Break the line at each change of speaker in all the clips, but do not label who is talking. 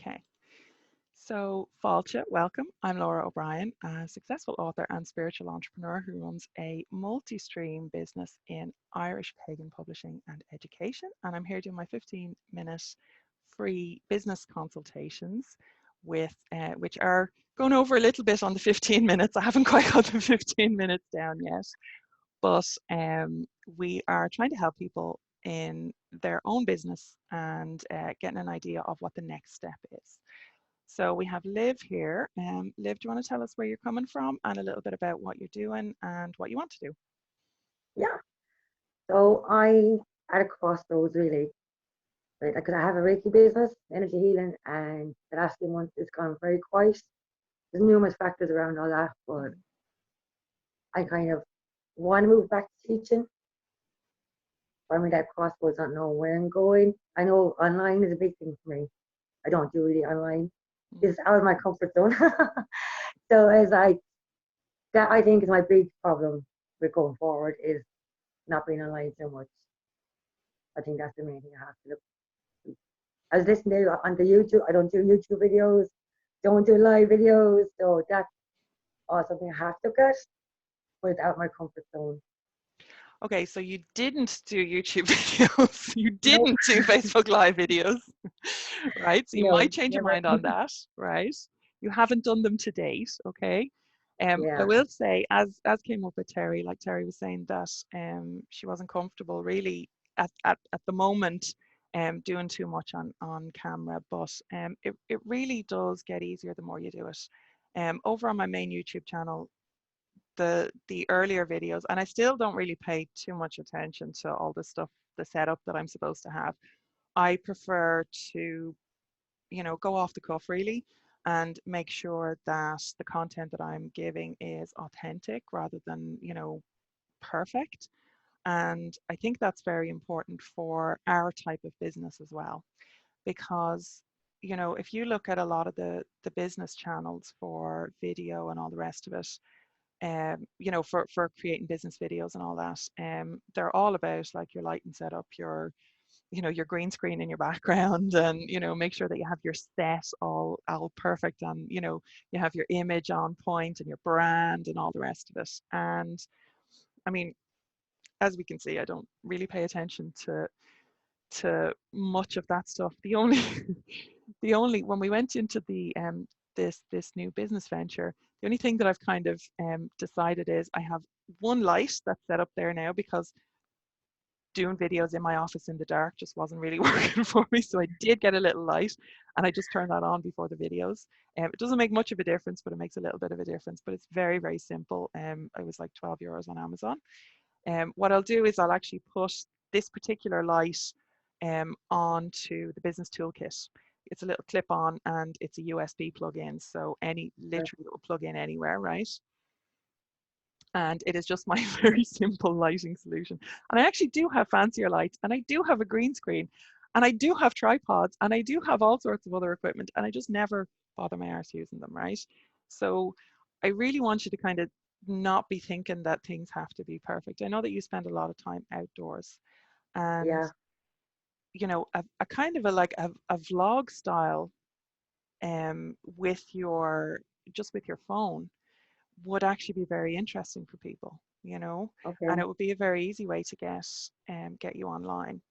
Okay, so Fáilte, welcome. I'm Laura O'Brien, a successful author and spiritual entrepreneur who runs a multi-stream business in Irish pagan publishing and education. And I'm here doing my 15-minute free business consultations with which are going over a little bit on the 15 minutes. I haven't quite got the 15 minutes down yet, but we are trying to help people in their own business and getting an idea of what the next step is. So we have Liv here. Liv, do you want to tell us where you're coming from and a little bit about what you're doing and what you want to do?
Yeah. So I at a crossroads really. Right? Because I have a Reiki business, energy healing, and the last few months it's gone very quiet. There's numerous factors around all that, but I kind of want to move back to teaching. But I'm in that crossroads, not knowing where I'm going. I know online is a big thing for me. I don't do really online. It's out of my comfort zone. So as that I think is my big problem with going forward is not being online so much. I think that's the main thing I have to look. I was listening to on the YouTube. I don't do YouTube videos, don't do live videos. So that's all something I have to look at, but it's out of my comfort zone.
Okay, so you didn't do YouTube videos, you
Nope.
didn't do Facebook Live videos, right? So you
No,
might change your
never.
mind on that, right? You haven't done them to date, okay? I
Yeah,
will say, as came up with Terry, like Terry was saying that she wasn't comfortable really at the moment doing too much on camera, but it really does get easier the more you do it. Over on my main YouTube channel, the earlier videos, and I still don't really pay too much attention to all the stuff, the setup that I'm supposed to have. I prefer to, go off the cuff really and make sure that the content that I'm giving is authentic rather than, perfect. And I think that's very important for our type of business as well, because if you look at a lot of the business channels for video and all the rest of it, for creating business videos and all that, they're all about like your lighting setup, your green screen in your background, and make sure that you have your set all perfect, and you have your image on point and your brand and all the rest of it. And I mean, as we can see, I don't really pay attention to much of that stuff. The only the only when we went into the this new business venture, the only thing that I've kind of decided is I have one light that's set up there now, because doing videos in my office in the dark just wasn't really working for me. So I did get a little light, and I just turned that on before the videos. It doesn't make much of a difference, but it makes a little bit of a difference. But it's very, very simple. It was like €12 on Amazon. What I'll do is I'll actually put this particular light onto the business toolkit. It's a little clip on and it's a USB plug-in. So literally it will plug in anywhere, right? And it is just my very simple lighting solution. And I actually do have fancier lights, and I do have a green screen, and I do have tripods, and I do have all sorts of other equipment, and I just never bother my arse using them, right? So I really want you to kind of not be thinking that things have to be perfect. I know that you spend a lot of time outdoors, and
yeah,
a kind of a vlog style with your phone would actually be very interesting for people, and
okay,
it would be a very easy way to get you online.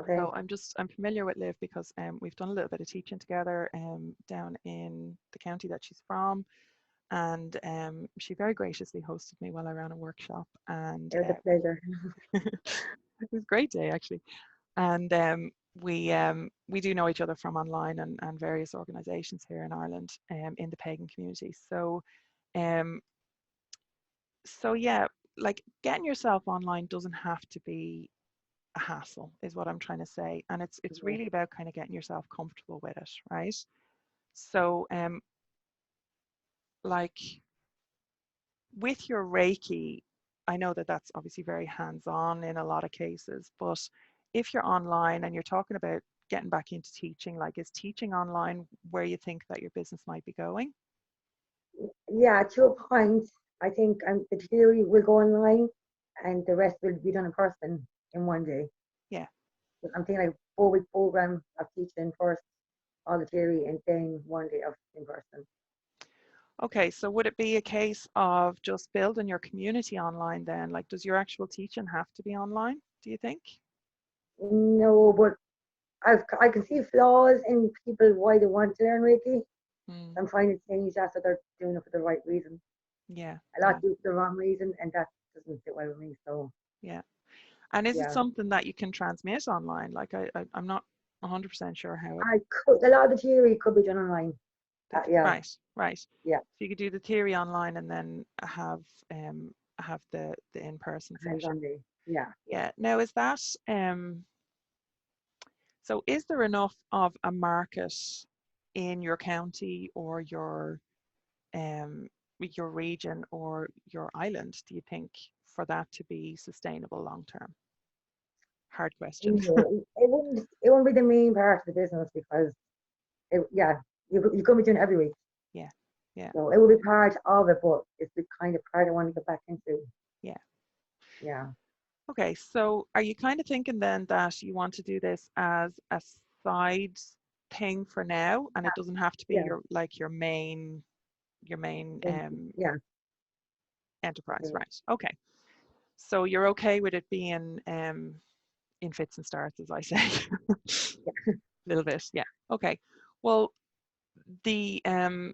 okay.
So I'm familiar with Liv because we've done a little bit of teaching together down in the county that she's from, and she very graciously hosted me while I ran a workshop, and
It was a pleasure.
it was a great day actually. And we do know each other from online and various organisations here in Ireland in the pagan community. Um, so yeah, like getting yourself online doesn't have to be a hassle, is what I'm trying to say. And it's
Yeah,
really about kind of getting yourself comfortable with it, right? So like with your Reiki, I know that that's obviously very hands-on in a lot of cases, but if you're online and you're talking about getting back into teaching, like is teaching online where you think that your business might be going?
yeah. To a point, I think the theory will go online, and the rest will be done in person in one day.
Yeah.
I'm thinking like 4-week program of teaching first all the theory and then 1 day of in person.
Okay, so would it be a case of just building your community online then? Like, does your actual teaching have to be online, do you think?
No, but I can see flaws in people why they want to learn Reiki.
Mm,
I'm trying to change that so they're doing it for the right reason.
yeah,
A lot
yeah,
do it for the wrong reason, and that doesn't sit well with me. So
yeah. And is it
yeah,
something that you can transmit online? Like, I'm not 100% sure how it,
I could a lot of the theory could be done online. Yeah,
right, right.
yeah,
So you could do the theory online and then um have the in-person
hands
session.
on day. Yeah,
Yeah. Now, is that so is there enough of a market in your county or um your region or your island, do you think, for that to be sustainable long term? Hard question.
no, it wouldn't be the main part of the business because yeah, you could be doing it every week.
Yeah. Yeah.
So it will be part of it, but it's the kind of part I want to get back into.
Yeah.
Yeah,
Okay, so are you kind of thinking then that you want to do this as a side thing for now, and it doesn't have to be
yeah,
your like your main
yeah.
enterprise,
Mm,
right? Okay, so you're okay with it being in fits and starts, as I say, a little bit, yeah. Okay, well the the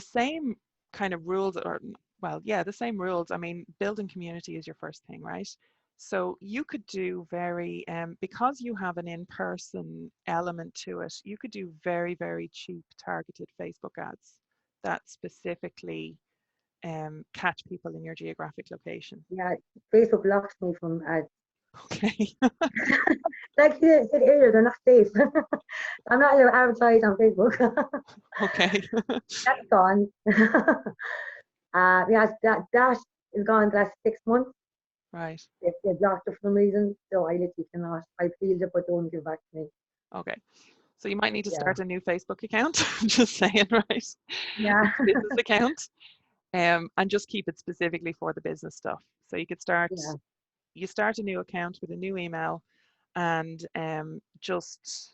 same kind of rules or well yeah the same rules. I mean, building community is your first thing, right? So you could do very because you have an in-person element to it, you could do very, very cheap targeted Facebook ads that specifically catch people in your geographic location.
yeah, Facebook blocks me from ads.
Okay.
Like you said earlier, they're not safe. I'm not allowed to advertise on Facebook.
Okay.
That's gone. Yeah, that is gone the last 6 months.
Right.
They blocked it for some reason, so I literally cannot. I feel it, but don't give back to me.
Okay, so you might need to
Yeah,
start a new Facebook account. Just saying, right?
yeah,
Business account. And just keep it specifically for the business stuff. So
yeah,
you start a new account with a new email, and just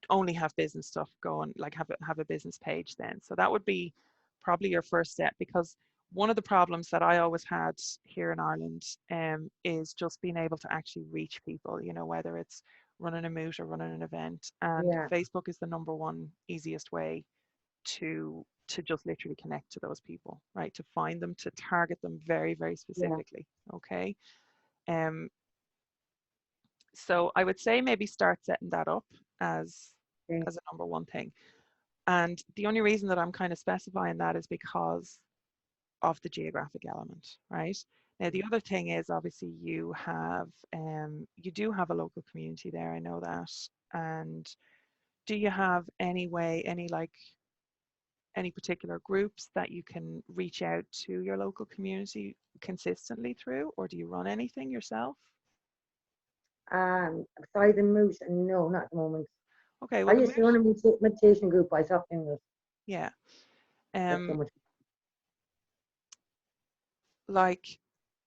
only have business stuff going, like have a business page then. So that would be probably your first step, because one of the problems that I always had here in Ireland is just being able to actually reach people, whether it's running a moot or running an event. And
yeah,
Facebook is the number one easiest way to just literally connect to those people, right? To find them, to target them very, very
yeah.
specifically. Okay. Um, so I would say maybe start setting that up as
Okay.
as a number one thing. And the only reason that I'm kind of specifying that is because of the geographic element, right? Now the other thing is obviously you do have a local community there, I know that. And do you have any particular groups that you can reach out to your local community consistently through, or do you run anything yourself?
Besides the moose, no, not at the moment.
Okay,
I
well the
used to run
moot,
a meditation group. I stopped doing it.
yeah.
That's so
Um,
much.
like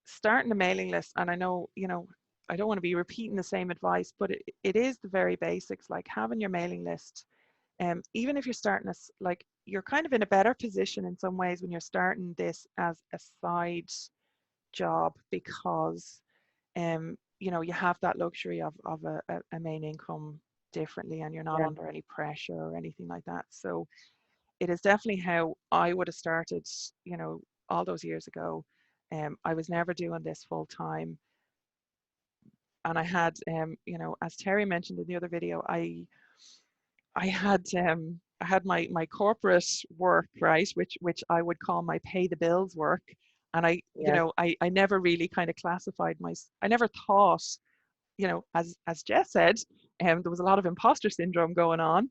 starting a mailing list, and I know, I don't want to be repeating the same advice, but it is the very basics, like having your mailing list. Even if you're starting like you're kind of in a better position in some ways when you're starting this as a side job, because you have that luxury of a main income differently, and you're not
Yeah,
under any pressure or anything like that. So it is definitely how I would have started, all those years ago. I was never doing this full time. And I had, as Terry mentioned in the other video, I had my corporate work, right, which I would call my pay the bills work. And
yeah,
I never really kind of I never thought, as Jess said, there was a lot of imposter syndrome going on.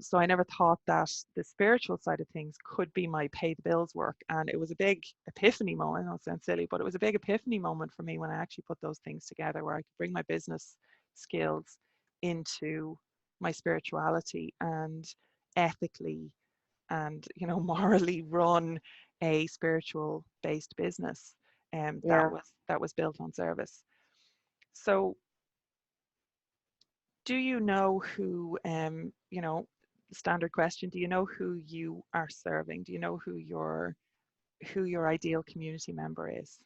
So I never thought that the spiritual side of things could be my pay the bills work. And it was a big epiphany moment. I know it sounds silly, but it was a big epiphany moment for me when I actually put those things together, where I could bring my business skills into my spirituality and ethically and morally run a spiritual based business
yeah,
that was built on service. So Do you know who, standard question, do you know who you are serving? Do you know who your ideal community member is?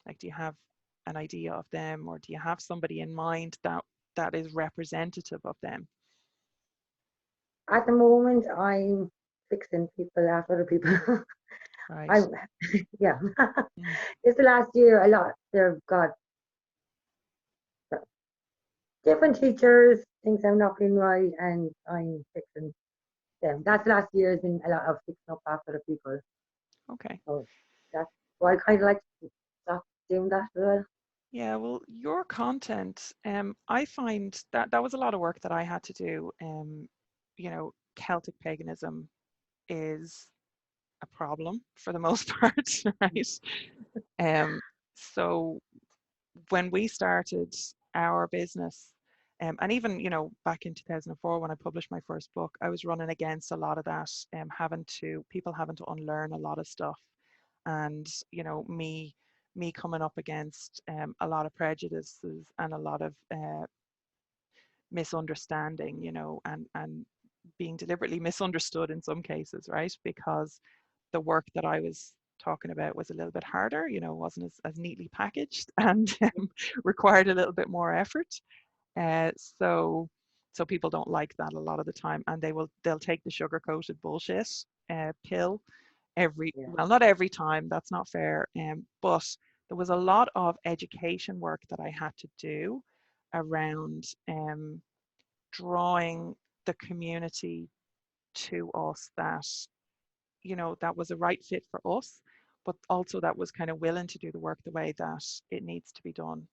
Like, do you have an idea of them, or do you have somebody in mind that is representative of them?
At the moment, I'm fixing people after other people.
Right.
I'm, yeah.
Mm.
It's the last year a lot. They've got different teachers, things I'm not doing right, and I'm fixing them. That's last year has been a lot of fixing up after the people.
Okay.
So that's why I kind of like to stop doing that as well.
Yeah, well, your content, I find that that was a lot of work that I had to do. Celtic paganism is a problem for the most part, right? Um, so when we started our business, and even back in 2004 when I published my first book, I was running against a lot of that, having to unlearn a lot of stuff, and me coming up against a lot of prejudices and a lot of misunderstanding, and being deliberately misunderstood in some cases, right? Because the work that I was talking about was a little bit harder, wasn't as neatly packaged and required a little bit more effort. Uh, so so people don't like that a lot of the time, and they'll take the sugar coated bullshit pill
Yeah,
well, not every time, that's not fair, but there was a lot of education work that I had to do around drawing the community to us that that was a right fit for us, but also that was kind of willing to do the work the way that it needs to be done,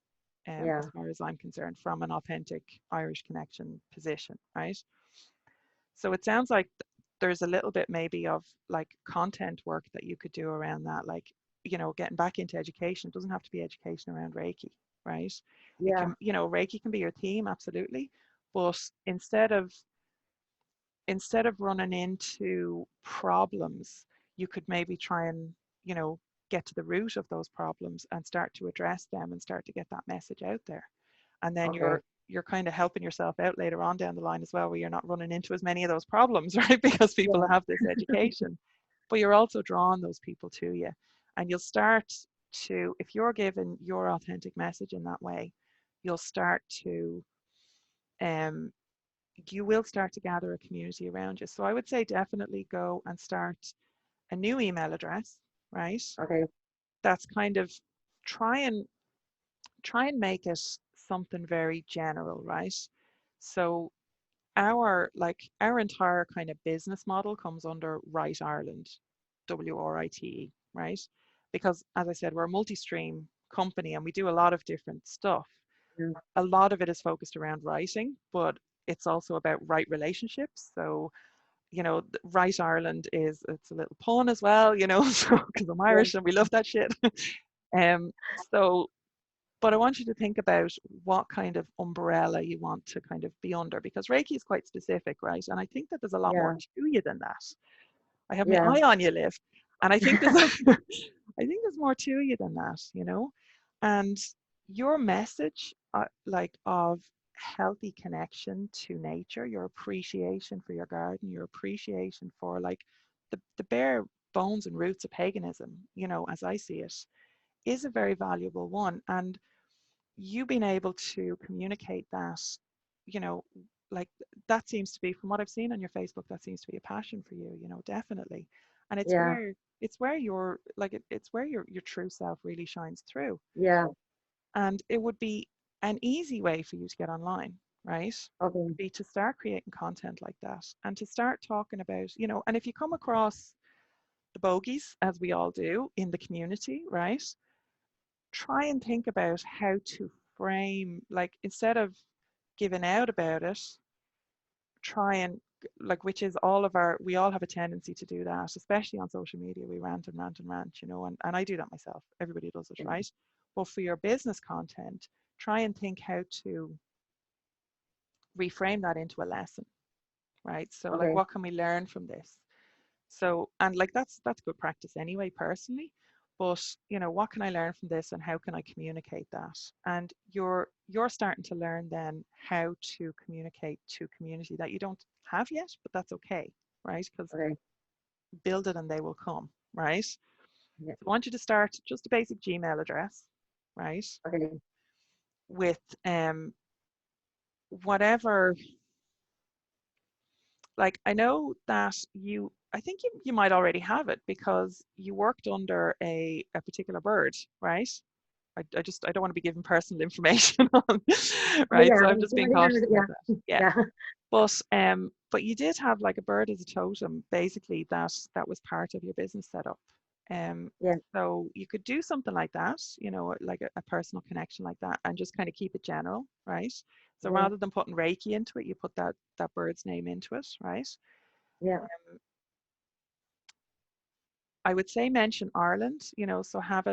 as
yeah,
far as I'm concerned, from an authentic Irish connection position, right? So it sounds like there's a little bit maybe of like content work that you could do around that, like getting back into education. It doesn't have to be education around Reiki, right? It
yeah.
can, Reiki can be your theme, absolutely, but instead of running into problems, you could maybe try and, you know, get to the root of those problems and start to address them and start to get that message out there. And then
Okay.
you're kind of helping yourself out later on down the line as well, where you're not running into as many of those problems, right? Because people
Yeah.
have this education, but you're also drawing those people to you. And you'll start to, if you're given your authentic message in that way, you'll start to um, you will start to gather a community around you. So I would say definitely go and start a new email address, right?
Okay.
That's kind of try and make it something very general, right? So our entire kind of business model comes under Right Ireland, WRITE, right? Because as I said, we're a multi-stream company and we do a lot of different stuff.
Yeah.
A lot of it is focused around writing, but it's also about right relationships. So Right Ireland it's a little pun as well, so because I'm
Yeah.
Irish and we love that shit. um, so, but I want you to think about what kind of umbrella you want to kind of be under, because Reiki is quite specific, right? And I think that there's a lot more
Yeah.
to you than that. I have my
Yeah.
eye on you, Liv, and I think there's I think there's more to you than that. And your message, like of healthy connection to nature, your appreciation for your garden, your appreciation for like the bare bones and roots of paganism, as I see it, is a very valuable one. And you being able to communicate that, you know, like that seems to be, from what I've seen on your Facebook, that seems to be a passion for you, definitely. And it's
Yeah.
where you're like it's where your true self really shines through.
Yeah.
And it would be an easy way for you to get online, right?
Okay.
Would be to start creating content like that and to start talking about, and if you come across the bogies, as we all do in the community, right? Try and think about how to frame, like instead of giving out about it, try and like, which is we all have a tendency to do that, especially on social media. We rant and rant and rant, and I do that myself. Everybody does it, right? But for your business content, try and think how to reframe that into a lesson, right? So like,
Okay.
what can we learn from this? So, and like that's good practice anyway, personally. but what can I learn from this and how can I communicate that? And you're starting to learn then how to communicate to community that you don't have yet, but that's okay, right? Because
Okay.
build it and they will come, right? So
Yeah.
I want you to start just a basic Gmail address, right?
Okay.
With whatever, like I know that I think you might already have it because you worked under a particular bird, right? I don't want to be giving personal information on,
Oh
right?
yeah.
So I'm
I'm
just being
familiar
cautious
with it.
about that.
Yeah.
Yeah.
Yeah.
But you did have like a bird as a totem, basically that was part of your business setup.
Yeah.
So you could do something like that, like a personal connection like that, and just kind of keep it general, right? So
Yeah.
rather than putting Reiki into it, you put that bird's name into it, right?
Yeah.
Um, I would say mention Ireland, so have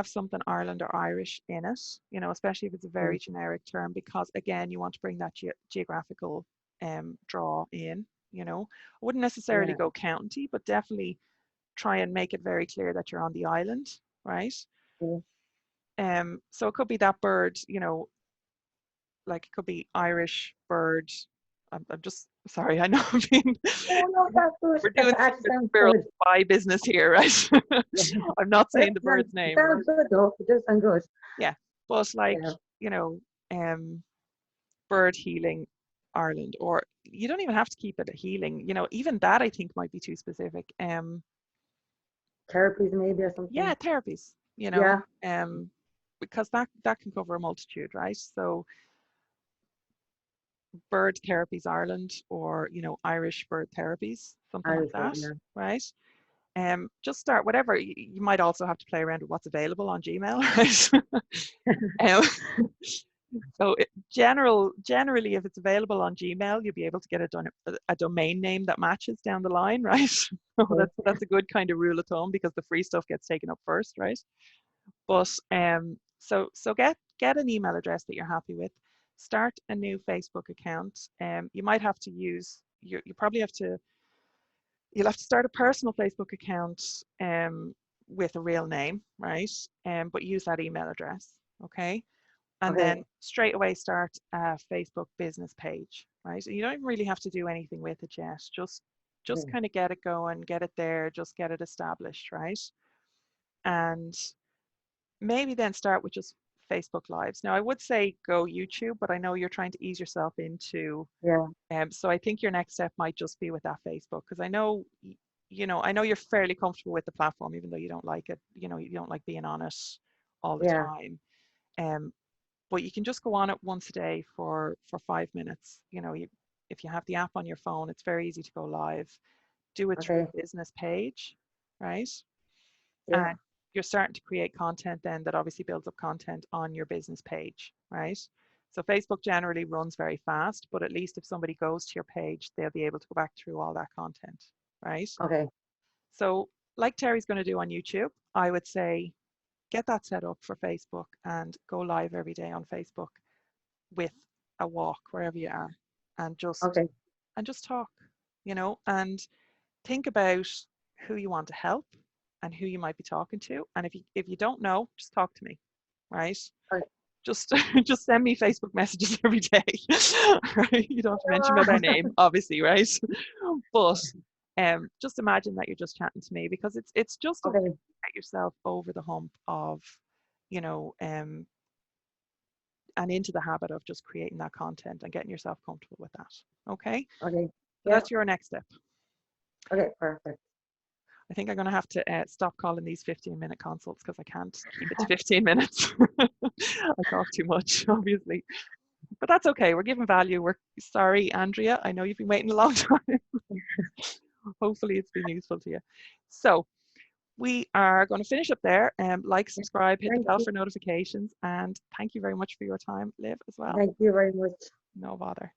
something Ireland or Irish in it, especially if it's a
Okay.
very generic term, because again, you want to bring that geographical draw in. I wouldn't necessarily
Yeah.
go county, but definitely try and make it very clear that you're on the island, right?
Yeah.
So it could be that bird, like it could be Irish bird. I'm just sorry, I know I'm being,
Oh no, that's good.
we're
That
doing
actually sounds
squirrel
good.
spy business here, right?
Yeah.
I'm not
But
saying the bird's
it
name,
sounds
right?
good though. It does sound good.
Yeah, but like,
Yeah.
you know, um, bird healing Ireland, or you don't even have to keep it a healing. Even that I think might be too specific.
Therapies maybe or
Yeah,
something.
therapies.
Yeah.
Because that can cover a multitude, right? So bird therapies Ireland, or Irish bird therapies, something like
Irish word.
that,
Yeah.
right? Just start whatever. You might also have to play around with what's available on Gmail, right? So generally, if it's available on Gmail, you'll be able to get a domain name that matches down the line, right? So
Okay.
that's a good kind of rule of thumb because the free stuff gets taken up first, right? But so get an email address that you're happy with. Start a new Facebook account. You might have to use you probably have to you'll have to start a personal Facebook account with a real name, right? But use that email address, okay? And
Okay.
then straight away start a Facebook business page, right? And you don't even really have to do anything with it yet. Just
Okay.
kind of get it going, get it there, just get it established, right? And maybe then start with just Facebook Lives. Now, I would say go YouTube, but I know you're trying to ease yourself into.
Yeah.
So I think your next step might just be with that Facebook, because I know you're fairly comfortable with the platform, even though you don't like it. You don't like being on it all the
Yeah.
time. Um, but you can just go on it once a day for 5 minutes. If you have the app on your phone, it's very easy to go live. Do it through
Okay.
a business page, right?
Yeah.
And you're starting to create content then that obviously builds up content on your business page, right? So Facebook generally runs very fast, but at least if somebody goes to your page, they'll be able to go back through all that content, right?
Okay.
So like Terry's going to do on YouTube, I would say get that set up for Facebook and go live every day on Facebook with a walk wherever you are, and just
Okay.
talk, and think about who you want to help and who you might be talking to. And if you don't know, just talk to me, right?
Okay.
Just just send me Facebook messages every day. Right? You don't have to mention me by name, obviously, right? But just imagine that you're just chatting to me, because it's just a way to
Okay.
get yourself over the hump of, you know, um, and into the habit of just creating that content and getting yourself comfortable with that. Okay,
Okay.
so
Yeah.
that's your next step.
Okay. Perfect.
I think I'm going to have to stop calling these 15-minute consults because I can't keep it to 15 minutes. I talk too much, obviously. But that's okay. We're giving value. We're sorry, Andrea. I know you've been waiting a long time. Hopefully, it's been useful to you. So, we are going to finish up there. Like,
Yeah.
subscribe, hit the
Thank
bell
you.
for notifications. And thank you very much for your time, Liv, as well.
Thank you very much.
No bother.